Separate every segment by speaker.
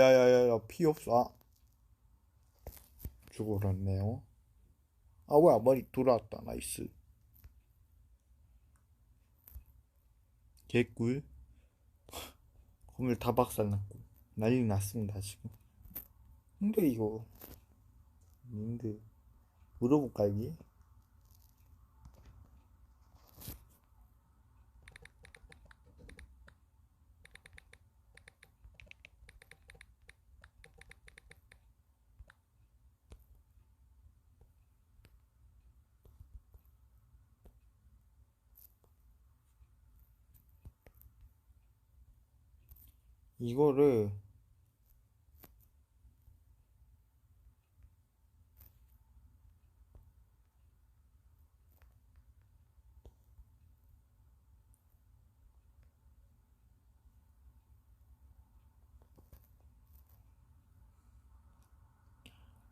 Speaker 1: 야야야야야 피 없어. 아 죽어버렸네요. 아 뭐야 머리 돌아왔다. 나이스. 개꿀. 건물 다 박살났고 난리 났습니다 지금. 근데 이거 근데 물어볼까 이게? 이거를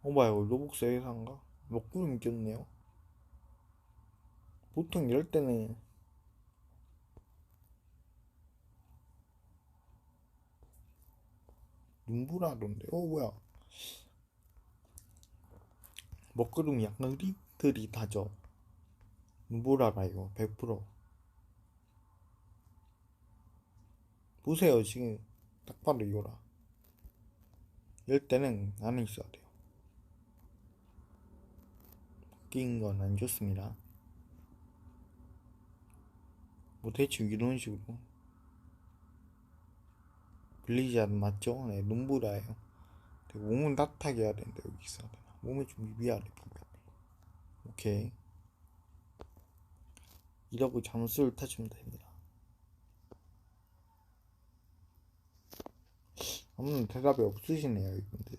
Speaker 1: 뭐야 이거 로복스 회사인가? 먹구름 꼈네요. 보통 이럴 때는 눈보라던데. 뭐야 먹구름이 약간 흐릿흐릿하죠. 눈보라라 이거 100%. 보세요 지금 딱 봐도 이거라. 이럴 때는 안에 있어야 돼요. 낀 건 안 좋습니다. 뭐 대충 이런 식으로. 블리자드 맞죠? 네 눈보라예요. 몸은 따뜻하게 해야 되는데 여기 있어야 되나? 몸이 좀 위아래 보면. 오케이. 이러고 잠수를 타주면 됩니다. 아무튼 대답이 없으시네요 이분들.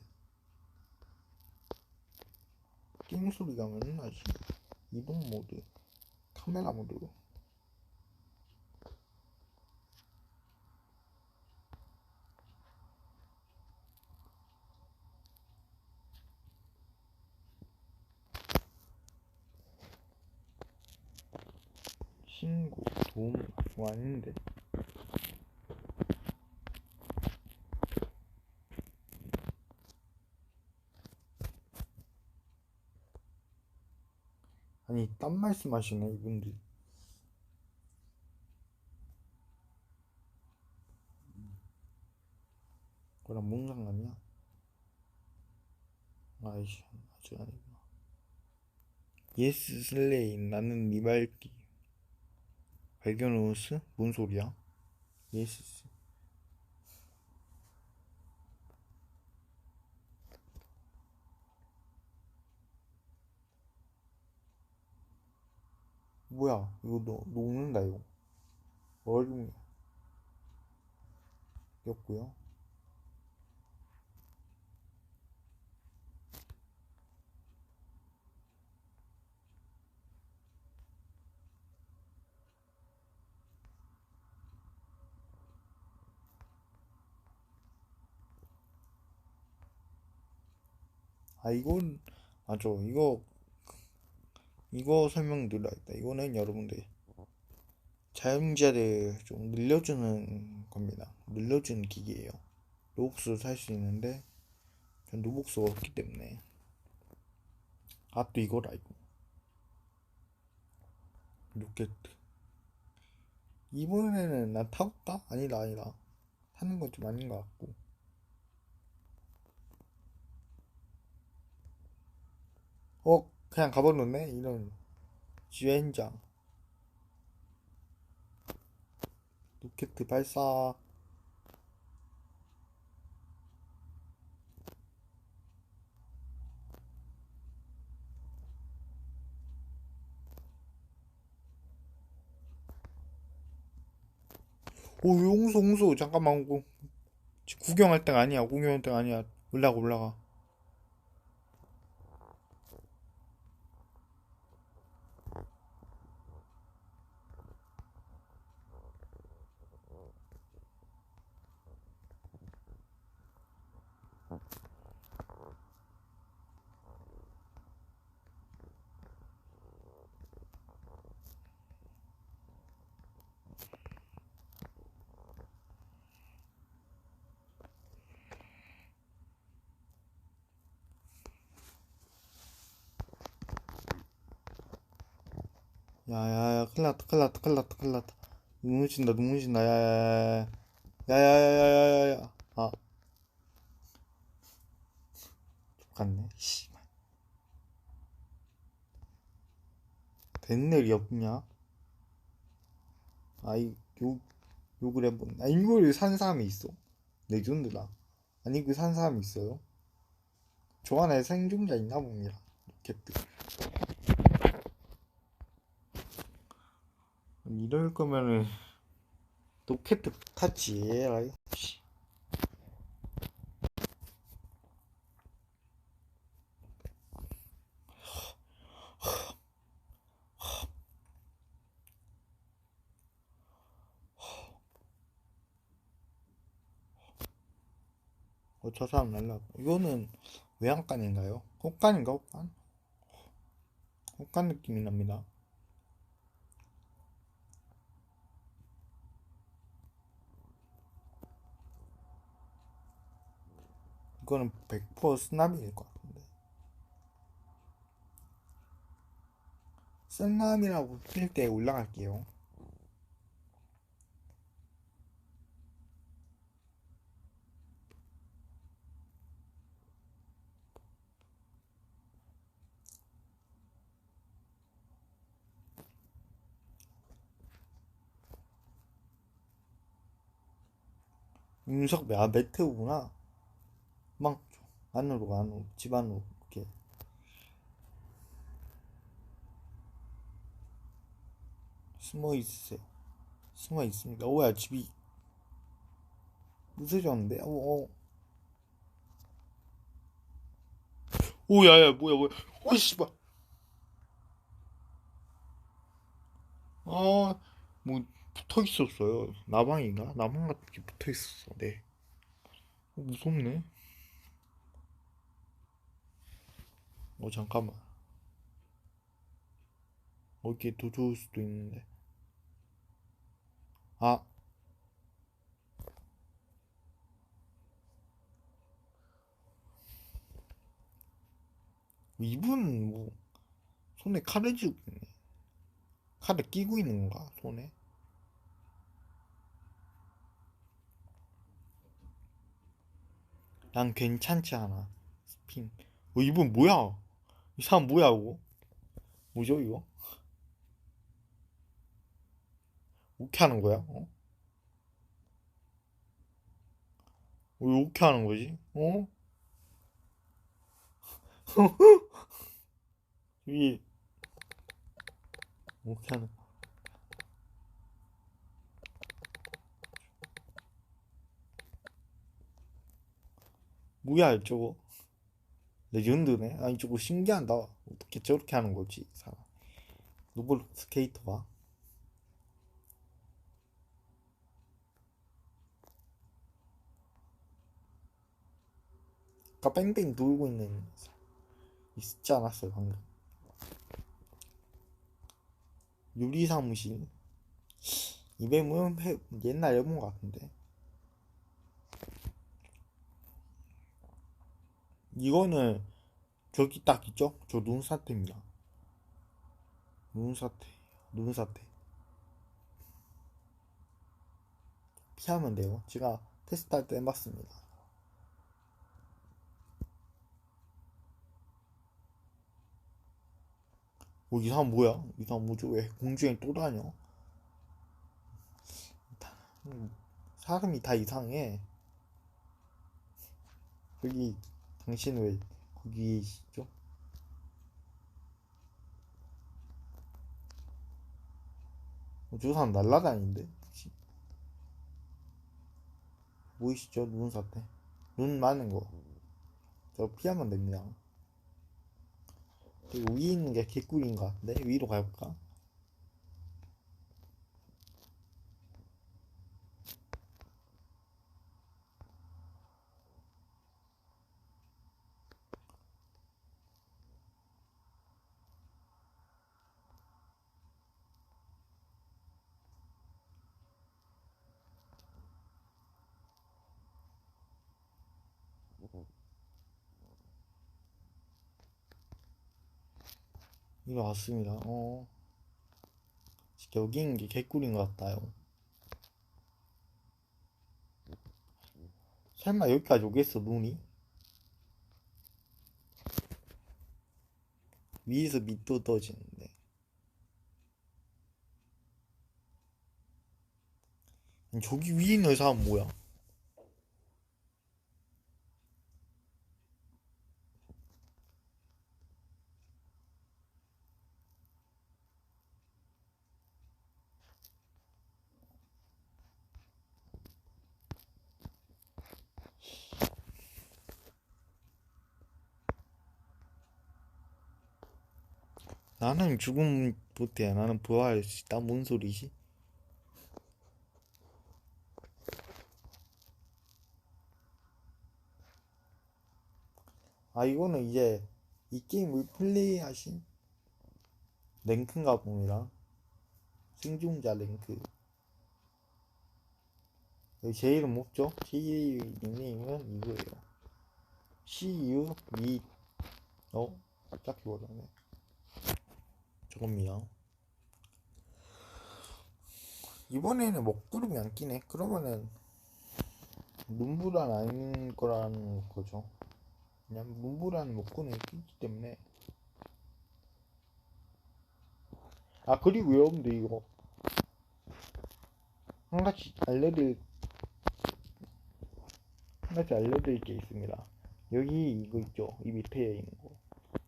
Speaker 1: 게임 소리가 맨날 이동 모드, 카메라 모드. 신고 도움 아닌데. 아니 딴 말씀하시네 이분들. 그랑 뭔 상관이야? 아이씨 아직 아니구나. 예스 슬레이 나는 네 말기 발견 우스? 뭔 소리야? 예스. 뭐야 이거 녹는다 이거. 얼음이었고요. 아 이건 맞아. 이거 설명드려야겠다. 이거는 여러분들 자영자를 좀 늘려주는 겁니다. 늘려주는 기기예요. 로복스 살 수 있는데 전 로복스가 없기 때문에. 아 또 이거라 이거. 로켓. 이번에는 난 타볼까? 아니다. 타는 건 좀 아닌 것 같고. 그냥 가버렸네? 이런 주행장. 로켓 발사. 용수 잠깐만. 구경할 때가 아니야. 구경할 때가 아니야. 올라가. 야야야, 큰일났다, 큰일났다, 큰일났다, 큰일났다. 눈 무진다, 눈 무진다. 야야야야, 야야야야야야야. 아, 똑같네. 씨발. 된 일이 없냐? 아이, 욕을 해본. 아, 이걸 산 사람이 있어. 레전드다. 아니, 그 산 사람이 있어요? 저 안에 생존자 있나 봅니다. 캡트. 이럴 거면은 로켓 타지. 에라이. 씨. 저 사람 날라. 이거는 외양간인가요? 혹간인가 혹간? 혹간 느낌이 납니다. 이거는 100% 쓰나미일 것 같은데. 쓰나미라고 뜰 때 올라갈게요. 윤석, 아, 메테오구나. 막, 안으로 가, 안으로, 집 안으로, 이렇게. 숨어 있으세요. 숨어 있습니다. 오야, 집이 부서졌는데? 오, 야, 야, 뭐야, 뭐야. 오, 씨발. 아, 뭐, 붙어 있었어요. 나방인가? 나방 같은 게 붙어 있었어. 네. 무섭네. 잠깐만. 이렇게 더 좋을 수도 있는데. 아, 이분, 뭐, 손에 칼을 쥐고 있네. 칼을 끼고 있는 건가? 손에? 난 괜찮지 않아. 스핀. 이분 뭐야? 이 사람 뭐야, 이거? 뭐죠, 이거? 어떻게 하는 거야? 왜 어떻게 하는 거지? 이, 어떻게 하는, 뭐야, 저거? 레전드네? 아니, 저거 신기하다. 어떻게 저렇게 하는 거지, 이 사람. 노블 스케이터가? 아까 뺑뺑 돌고 있는, 있지 않았어요, 방금. 유리사무실. 이 뱀은 옛날에 본 것 같은데. 이거는 저기 딱 있죠? 저 눈사태입니다. 눈사태. 눈사태. 피하면 돼요. 제가 테스트할 때 해봤습니다. 이 사람 뭐야? 이 사람 뭐죠? 왜 공중에 또 다녀? 음, 사람이 다 이상해. 여기, 당신 왜 거기 있죠? 저 사람 날라다니는데? 혹시 보이시죠? 눈사태. 눈 많은 거. 저 피하면 됩니다. 그리고 위에 있는 게 개꿀인 것 같은데? 위로 가볼까? 이거 왔습니다. 여기 있는 게 개꿀인 것 같아요. 설마 여기까지 오겠어, 눈이? 위에서 밑도 떠지는데. 저기 위에 있는 사람 뭐야? 나는 죽음 못해. 나는 부활할 수 있다. 뭔 소리지? 아, 이거는 이제 이 게임을 플레이하신 랭크인가 봅니다. 생존자 랭크. 여기 제 이름 없죠? 제 닉네임은 이거예요. CU 미 딱히 모르네. 저겁니다. 이번에는 먹구름이 안 끼네. 그러면은 눈보란 아닌 거라는 거죠. 그냥 눈보라는 먹구름이 끼기 때문에. 아, 그리고 여러분들 이거 한 가지 알려드릴 게 있습니다. 여기 이거 있죠? 이 밑에 있는 거.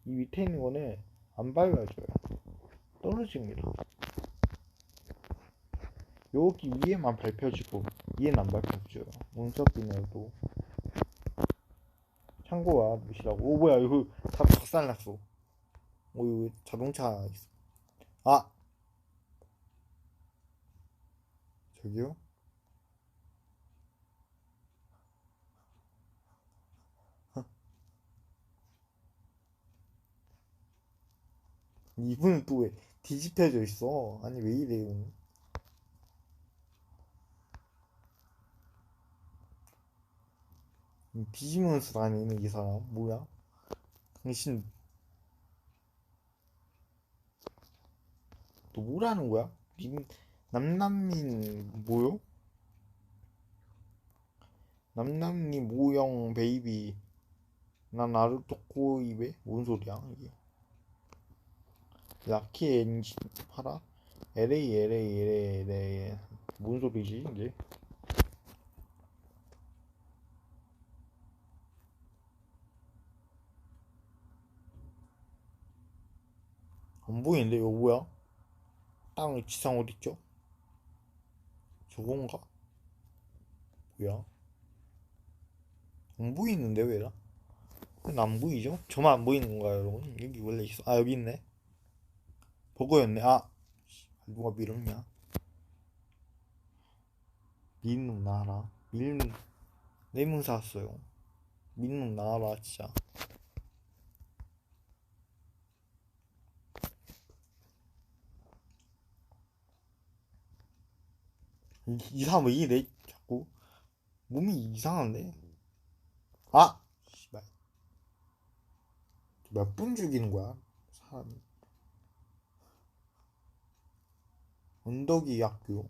Speaker 1: 이 밑에 있는 거는 안 밟아줘요. 떨어집니다. 여기 위에만 밟혀지고 위에는 안 밟혀줘요. 문석비ner도 참고와 무시라고. 오, 뭐야, 이거 다 박살났어. 오, 이거 자동차 있어. 아, 저기요? 이분은 또 왜 뒤집혀져 있어? 아니, 왜 이래, 이분. 뒤지면서 다니는 이 사람 뭐야? 당신 또 뭐라는 거야? 남남민 뭐요? 남남민 모형 베이비 난 나루토 코이베? 뭔 소리야 이게? 라키 엔진 파라? LA 뭔 소리지 이게? 안 보이는데 이거 뭐야? 땅 지상 어딨죠? 저건가? 뭐야? 안 보이는데 왜라? 안 보이죠? 저만 안 보이는 건가요 여러분? 여기 원래 있어. 아, 여기 있네. 버거였네. 아, 누가 밀었냐? 민놈 나와라. 내문 샀어요. 민놈 나와라 진짜. 이 사람 왜 이래 자꾸. 몸이 이상한데? 아! 씨발. 몇 분 죽이는 거야? 사람. 언덕이 학교.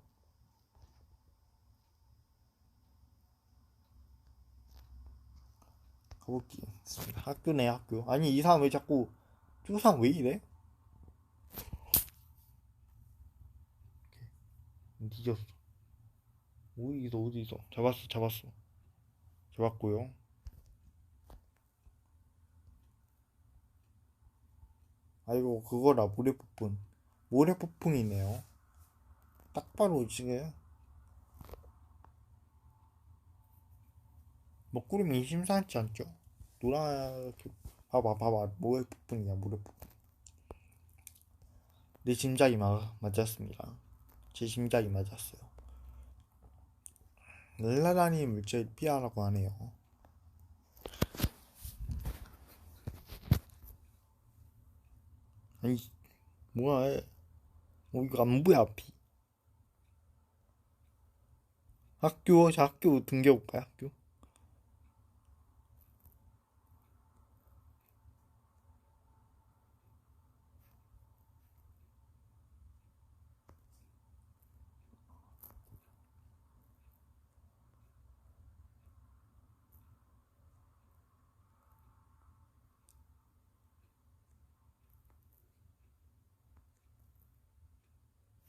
Speaker 1: 가볼게. 학교네 학교. 아니 이 사람 왜 자꾸 조상 왜 이래? 뒤졌어. 어디 있어? 잡았어. 잡았고요. 아이고 그거라 모래폭풍이네요. 딱 봐도 지금 먹구름이 심상치 않죠? 노랗게 봐봐 모래폭풍이야 모래폭풍. 내 짐작이 맞았습니다. 제 짐작이 맞았어요. 날라다니는 물질 피하라고 하네요. 아니 뭐야? 이거 안 보여 앞이. 학교 등겨볼까요? 학교?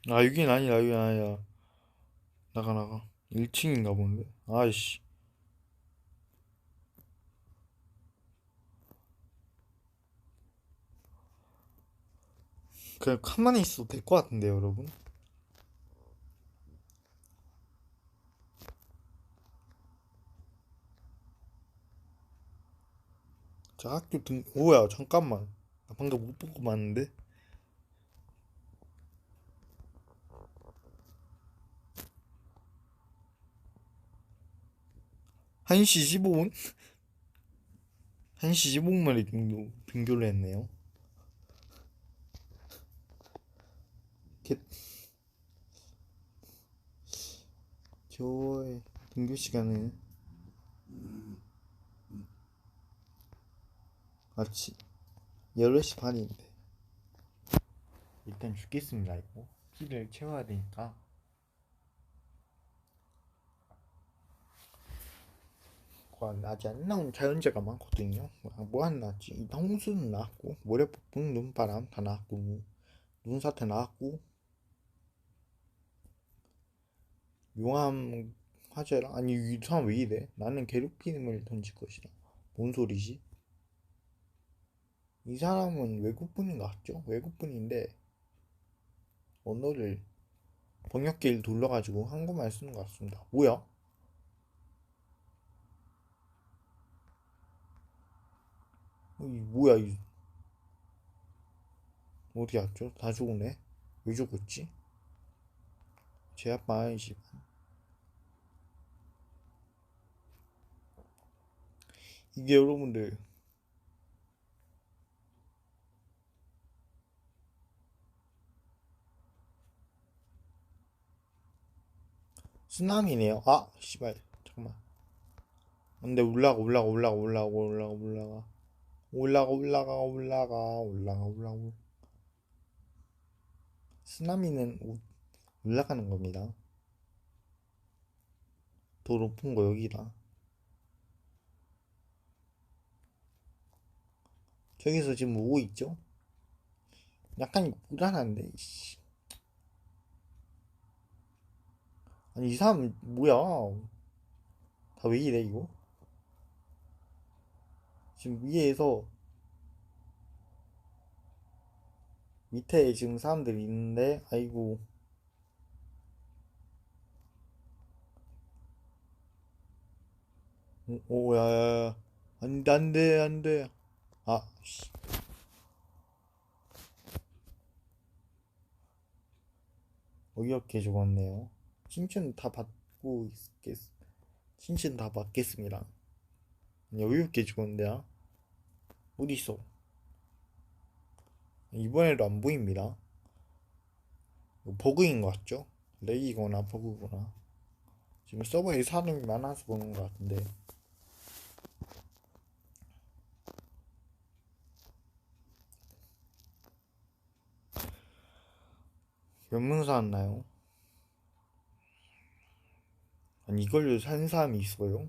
Speaker 1: 아, 여긴 아니야, 여긴 아니야. 나가, 나가. 1층인가 본데. 아이씨. 그냥 가만히 있어도 될 것 같은데요, 여러분. 자, 학교 뭐야, 잠깐만. 나 방금 못 보고 봤는데. 한 시 15분? 1시 15분 만에 등교를 했네요. 개, 저의 등교 시간은 아침 8시 반인데. 일단 죽겠습니다, 이거. 키를 채워야 되니까. 아직 안 나온 자연재가 많거든요. 뭐 안 나왔지? 일단 홍수는 나왔고, 모래폭풍, 눈바람 다 나왔고, 눈사태 나왔고, 용암 화재랑, 아니, 이 사람 왜 이래? 나는 괴롭힘을 던질 것이다. 뭔 소리지? 이 사람은 외국분인 것 같죠? 외국분인데, 언어를 번역기를 돌려가지고 한국말 쓰는 것 같습니다. 뭐야? 뭐야, 어디 갔죠? 다 죽었네? 왜 죽었지? 제 아빠 아니지. 이게 여러분들, 쓰나미네요. 아, 씨발. 잠깐만. 안돼, 올라가. 쓰나미는 올라가는 겁니다. 더 높은 거 여기다. 저기서 지금 오고 있죠? 약간 이거 불안한데, 씨. 아니, 이 사람 뭐야? 다 왜 이래, 이거? 지금 위에서 밑에 지금 사람들이 있는데, 아이고. 오, 야, 야, 야. 안 돼, 안 돼, 안 돼. 아, 씨. 어이없게 죽었네요. 신춘 다 받고 신춘 다 받겠습니다. 어이없게 죽었는데요. 어디 있어? 이번에도 안 보입니다. 이거 버그인 것 같죠? 렉이거나 버그거나. 지금 서버에 사람이 많아서 보는 것 같은데. 몇 명 살았나요? 아니, 이걸 산 사람이 있어요?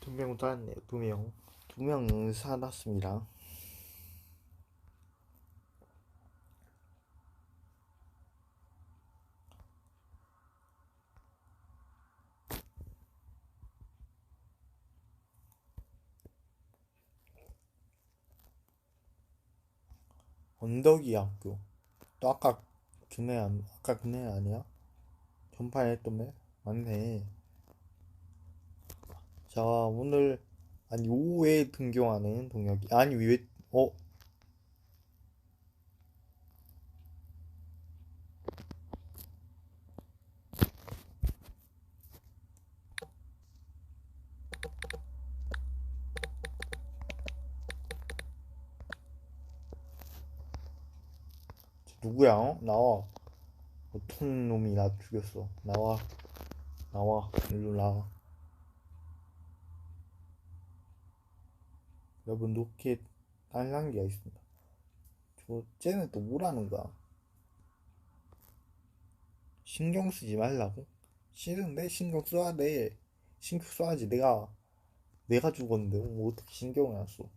Speaker 1: 2명 살았네요, 2명. 2명 살았습니다. 언덕이 학교. 또 아까 그네 아니야? 전파에 했던 애? 맞네. 자, 오늘, 아니, 오후에 등교하는 동혁이. 아니, 누구야? 나와. 어떤 놈이 나 죽였어. 나와. 일로 나와. 여러분, 노키에 딸랑기가 있습니다. 쟤는 또 뭐라는 거야? 신경 쓰지 말라고? 싫은데? 신경 써야 돼. 신경 써야지. 내가 죽었는데, 뭐 어떻게 신경을 안 써?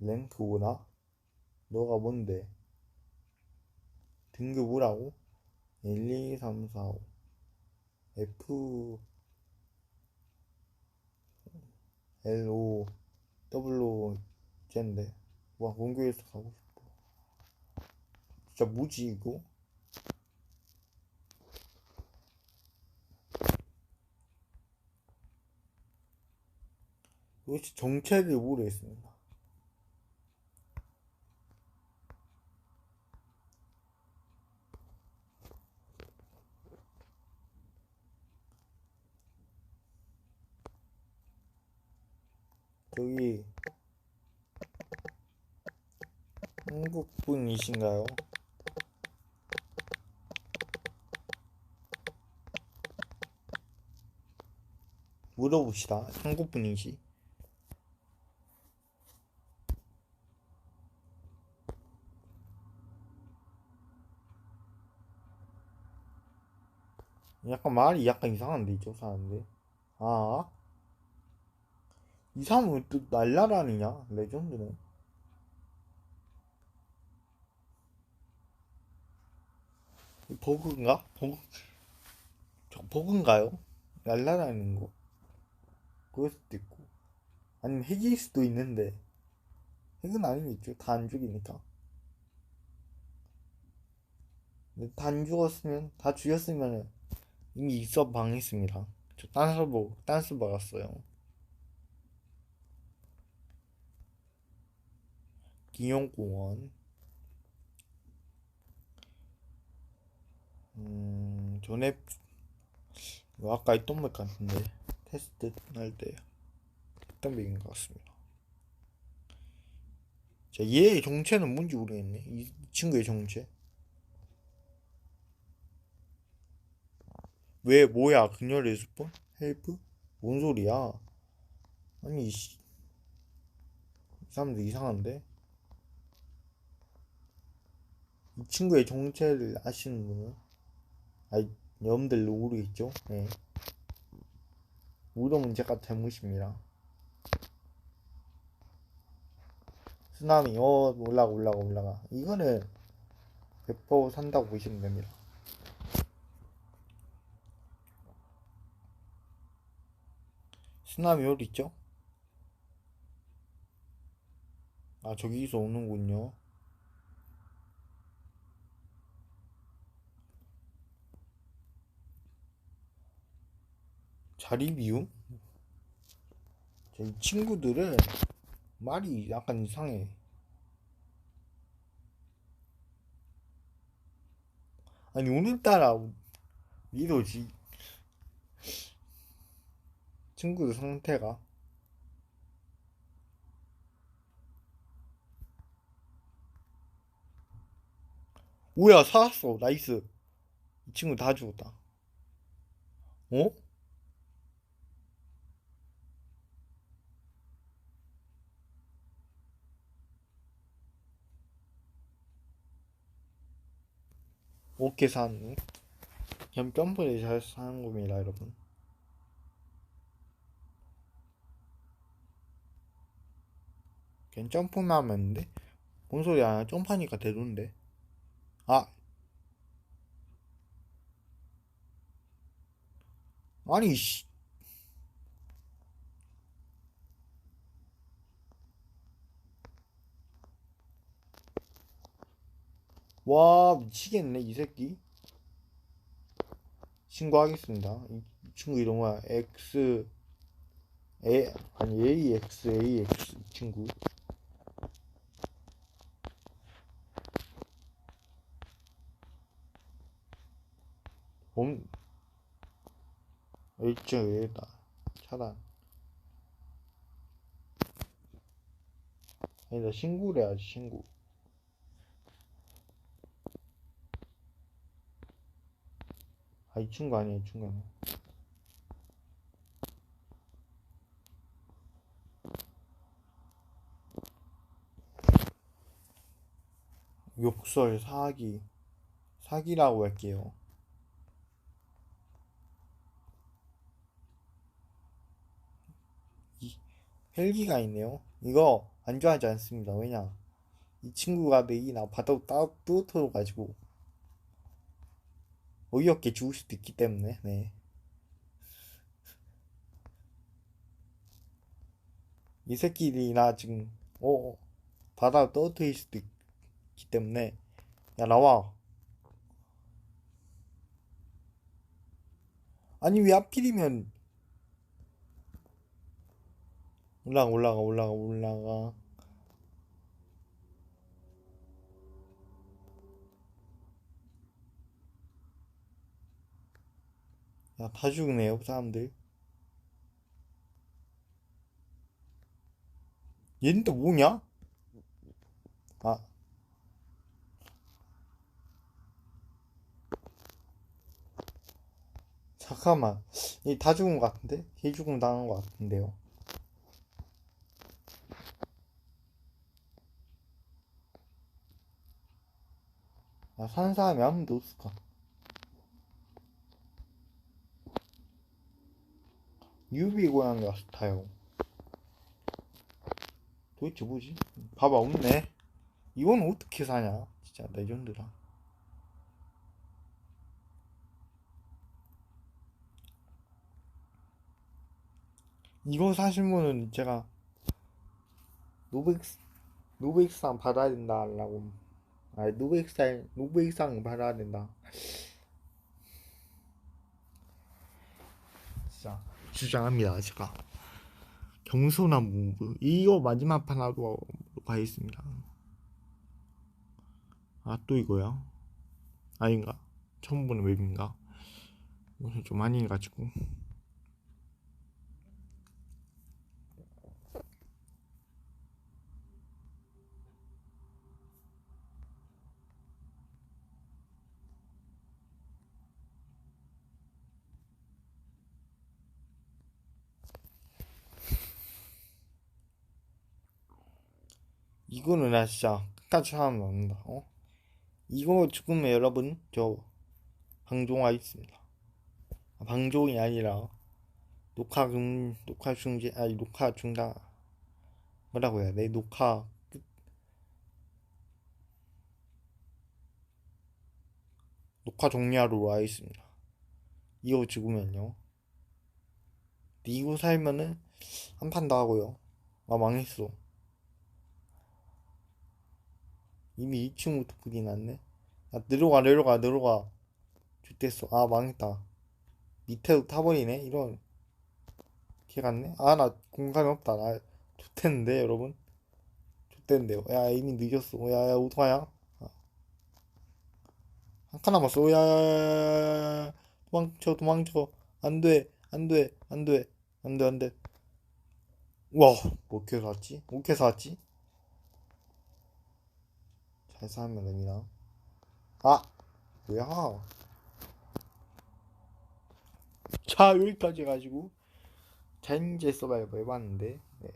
Speaker 1: 랭크 오나? 너가 뭔데? 등급 오라고? 1, 2, 3, 4, 5 F, L, O, W, Z인데 와 공교에서 가고 싶어. 진짜 뭐지 이거? 도대체 정체를 모르겠습니다. 저기 한국 분이신가요? 물어봅시다. 한국 분이시? 약간 말이 약간 이상한데 이쪽 사람인데. 아, 이 사람은 또 날라라느냐? 레전드네. 버그인가? 저 버그인가요? 날라라는 거. 그럴 수도 있고. 아니면 핵일 수도 있는데. 핵은 아니겠죠. 다 안 죽이니까. 근데 다 안 죽었으면, 다 죽였으면 이미 입서 방했습니다. 저 딴 서버 갔어요. 기용공원. 전에, 이거 아까 있던 것 같은데. 테스트 할 때 했던 백인 것 같습니다. 자, 얘의 정체는 뭔지 모르겠네. 이 친구의 정체. 왜, 뭐야, 그녀의 스폰? 헬프? 뭔 소리야? 아니, 이 사람들 이상한데? 이 친구의 정체를 아시는 분은? 아이, 여러분들 모르겠죠? 네. 물어보면 제가 잘못입니다. 쓰나미, 올라가. 이거는 100% 산다고 보시면 됩니다. 쓰나미 어디 있죠? 아, 저기서 오는군요. 자리 비움? 이 친구들은 말이 약간 이상해. 아니, 오늘따라 이러지. 친구들 상태가. 뭐야, 살았어. 나이스. 이 친구 다 죽었다. 어? 어깨 사는 그냥 점프를 잘 사는 겁니다, 여러분. 그냥 점프만 하면 되는데? 뭔 소리야? 점프하니까 되던데. 아, 아니, 씨. 와, 미치겠네, 이 새끼. 신고하겠습니다. 이 친구 이름 뭐야? 아니, AX, 이 친구. 범, H다. 차단. 아니다, 신고를 해야지, 신고. 아, 이 친구 아니야, 이 친구 아니야. 욕설, 사기라고 할게요. 이, 헬기가 있네요. 이거 안 좋아하지 않습니다. 왜냐? 이 친구가 내일이나 바다로 떨어져가지고 어이없게 죽을 수도 있기 때문에. 네. 이 새끼들이나 지금 바다로 떨어뜨릴 수도 있기 때문에. 야, 나와. 아니, 왜 하필이면 올라가. 야, 다 죽네요, 사람들. 얘는 또 뭐냐? 아, 잠깐만. 얘 다 죽은 것 같은데? 개 죽음 당한 것 같은데요. 아, 사는 사람이 아무도 없을까? 유비 고양이 같아요. 도대체 뭐지? 봐봐, 없네. 이건 어떻게 사냐? 진짜 레전드라. 이거 사시면은 제가 노백 노백상 받아야 된다라고. 아, 노백상 받아야 된다. 진짜 주장합니다. 제가 경소나무 무브 이거 마지막 판 하러 가겠습니다. 아, 또 이거야? 아닌가? 처음 보는 웹인가? 오늘 좀 아니가지고. 이거는 나 진짜 끝까지 하면 안 된다. 이거 죽으면 여러분 저 방종하 있습니다. 아, 방종이 아니라 녹화 중지, 아니 녹화 중단, 뭐라고 해야 돼? 녹화 종료하러 와 있습니다. 이거 죽으면요. 이거 살면은 한 판 더 하고요. 아, 망했어. 이미 2층부터 불이 났네. 아, 내려가. 좋댔어. 아, 망했다. 밑에도 타버리네. 이런. 개 같네. 아, 나 공간이 없다. 나 좋댔는데, 여러분. 좋댔는데요. 야, 이미 늦었어. 야, 어떡하냐? 아, 한 칸 남았어. 야. 도망쳐. 안 돼. 와, 뭐 어떻게 살았지? 어떻게 살았지? 잘 살면 됩니다. 아, 뭐야? 자, 여기까지 해가지고 젠제 서바이벌 해봤는데, 네,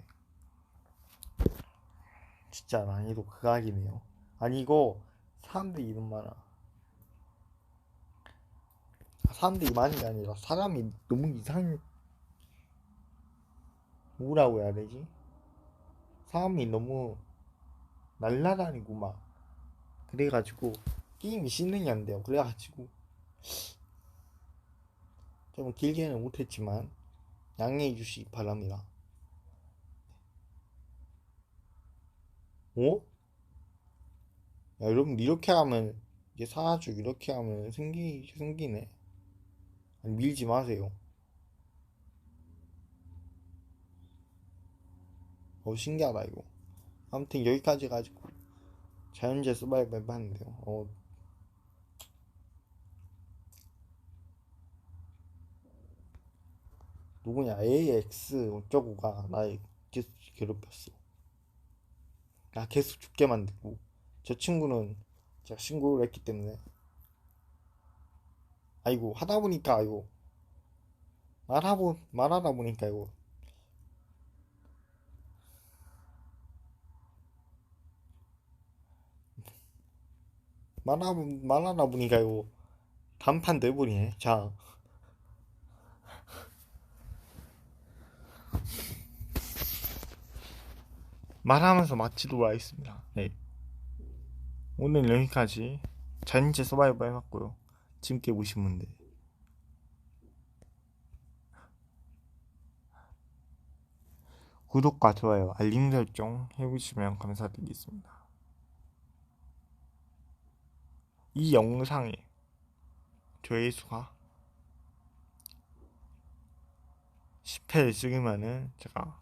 Speaker 1: 진짜 난이도 극악이네요. 아니, 이거 사람들이 이름 많아. 사람들이 많은 게 아니라 사람이 너무 뭐라고 해야 되지? 사람이 너무 날라다니고 막 그래가지고 게임이 진행이 안 돼요. 그래가지고 좀 길게는 못했지만 양해해 주시기 바랍니다. 어? 야, 여러분 이렇게 하면 이제 사라지고 이렇게 하면 생기네. 아니, 밀지 마세요. 신기하다 이거. 아무튼 여기까지 가지고 자연재 서바이벌 해봤는데요. 누구냐? AX 어쩌고가 나 계속 괴롭혔어. 나 계속 죽게 만들고. 저 친구는 제가 신고를 했기 때문에. 아이고, 하다 보니까 이거 말하다 보니까 이거 말하다 보니까 이거 단판 돼버리네. 자, 말하면서 마치도록 하겠습니다. 네. 오늘 여기까지 자연체 서바이벌 해봤고요. 재밌게 보신 분들 구독과 좋아요, 알림 설정 해주시면 감사드리겠습니다. 이 영상에 조회수가 10회를 찍으면은 제가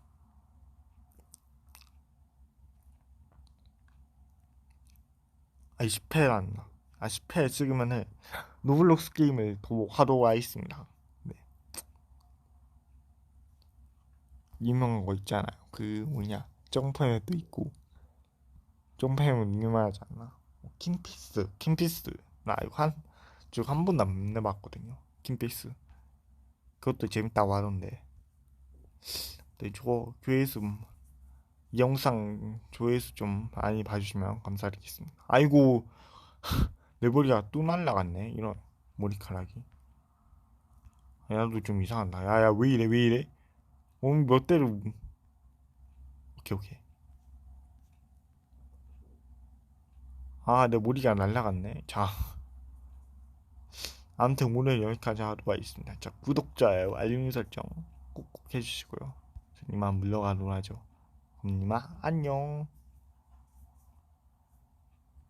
Speaker 1: 10회란다. 10회 찍으면은 노블록스 게임을 더 하도록 하겠습니다. 네. 유명한 거 있잖아요. 그 뭐냐 점프맵도 있고 점프맵은 유명하지 않나? 킹피스 나 이거 한 번도 안 해봤거든요. 킹피스 그것도 재밌다고 하던데. 네, 저거 조회수 이 영상 조회수 좀 많이 봐주시면 감사드리겠습니다. 아이고 내 머리가 또 날라갔네. 이런 머리카락이. 나도 좀 이상하다. 야야 왜 이래 왜 이래? 오늘 몇 대를 오케이 오케이. 내 머리가 날라갔네. 자 아무튼 오늘 여기까지 하도록 하겠습니다. 자 구독자요 알림 설정 꾹꾹 해주시고요. 이만 물러가도록 하죠. 그럼 이만 안녕.